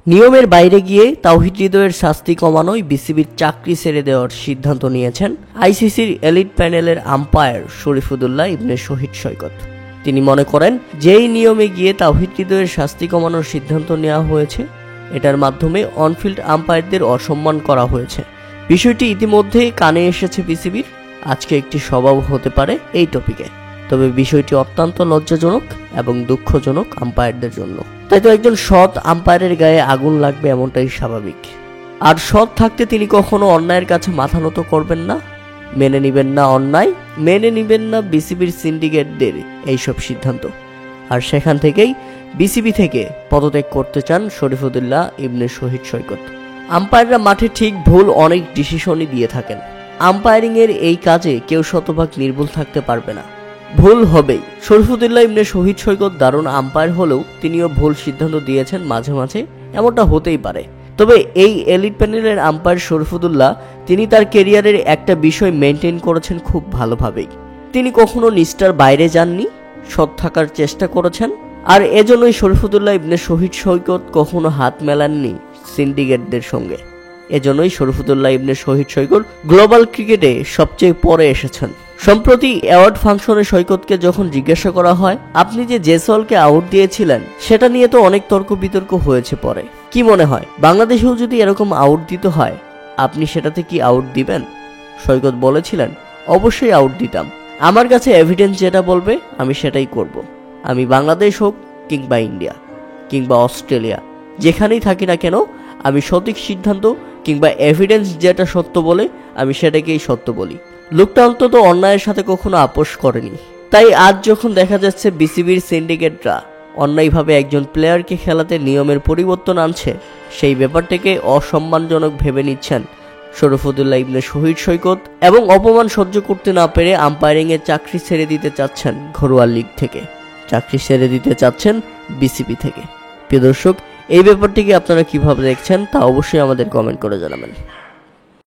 নিয়মের বাইরে গিয়ে তাওহিদ হৃদয়ের শাস্তি কমানোই বিসিবির চাকরি ছেড়ে দেওয়ার সিদ্ধান্ত নিয়েছেন আইসিসির এলিট প্যানেলের আম্পায়ার শরীফুদ্দৌলা ইবনে শহীদ সৈকত। তিনি মনে করেন, যেই নিয়মে গিয়ে তাওহিদ হৃদয়ের শাস্তি কমানোর সিদ্ধান্ত নেওয়া হয়েছে, এটার মাধ্যমে অনফিল্ড আম্পায়ারদের অসম্মান করা হয়েছে। বিষয়টি ইতিমধ্যেই কানে এসেছে বিসিবির। আজকে একটি সভাও হতে পারে এই টপিকে। তবে বিষয়টি অত্যন্ত লজ্জাজনক এবং দুঃখজনক আম্পায়ারদের জন্য। তাই তো একজন সৎ আম্পায়ারের গায়ে আগুন লাগবে, এমনটাই স্বাভাবিক। আর সৎ থাকতে তিনি কখনো অন্যায়ের কাছে মাথা নত করবেন না, মেনে নিবেন না অন্যায়, মেনে নিবেন না বিসিবির সিন্ডিকেটদের এইসব সিদ্ধান্ত। আর সেখান থেকেই বিসিবি থেকে পদত্যাগ করতে চান শরীফুদ্দৌলা ইবনে শহীদ সৈকত। আম্পায়াররা মাঠে ঠিক ভুল অনেক ডিসিশনই দিয়ে থাকেন। আম্পায়ারিং এর এই কাজে কেউ শতভাগ নির্ভুল থাকতে পারবে না, ভুল হবেই। শরীফুদ্দৌলা ইবনে শহীদ সৈকত দারুণ আম্পায়ার হলেও তিনিও ভুল সিদ্ধান্ত দিয়েছেন মাঝে মাঝে, এমনটা হতেই পারে। তবে এই এলিট প্যানেলের আম্পায়ার শরীফুদ্দৌলা তিনি তার ক্যারিয়ারের একটা বিষয় মেনটেন করেছেন খুব ভালোভাবেই। তিনি কখনো নিষ্ঠার বাইরে যাননি, সৎ থাকার চেষ্টা করেছেন। আর এজন্যই শরীফুদ্দৌলা ইবনে শহীদ সৈকত কখনো হাত মেলাননি সিন্ডিকেটদের সঙ্গে। এজন্যই শরীফুদ্দৌলা ইবনে শহীদ সৈকত গ্লোবাল ক্রিকেটে সবচেয়ে পরে এসেছেন। সম্প্রতি অ্যাওয়ার্ড ফাংশনে সৈকতকে যখন জিজ্ঞাসা করা হয়, আপনি যে জেসওয়ালকে আউট দিয়েছিলেন, সেটা নিয়ে তো অনেক তর্ক বিতর্ক হয়েছে পরে। কি মনে হয়, বাংলাদেশেও যদি এরকম আউট দিতে হয়, আপনি সেটাতে কি আউট দিবেন? সৈকত বলেছিলেন, অবশ্যই আউট দিতাম। আমার কাছে এভিডেন্স যেটা বলবে আমি সেটাই করব। আমি বাংলাদেশ হোক কিংবা ইন্ডিয়া কিংবা অস্ট্রেলিয়া, যেখানেই থাকি না কেন, আমি সঠিক সিদ্ধান্ত কিংবা এভিডেন্স যেটা সত্য বলে আমি সেটাকেই সত্য বলি। লোকটা অন্তত অন্যায়ের সাথে কখনো আপোষ করেনি। তাই আজ যখন দেখা যাচ্ছে বিসিবির সিন্ডিকেটরা অন্যায়ভাবে একজন প্লেয়ারকে খেলাতে নিয়মের পরিবর্তন আনছে, সেই ব্যাপারটাকে অসম্মানজনক ভেবে নিচ্ছেন শরীফুদ্দৌলা ইবনে শহীদ সৈকত এবং অপমান সহ্য করতে না পেরে আম্পায়ারিং এর চাকরি ছেড়ে দিতে চাচ্ছেন ঘরোয়া লিগ থেকে, চাকরি ছেড়ে দিতে চাচ্ছেন বিসিবি থেকে। প্রিয় দর্শক, এই ব্যাপারটিকে আপনারা কিভাবে দেখছেন তা অবশ্যই আমাদের কমেন্ট করে জানাবেন।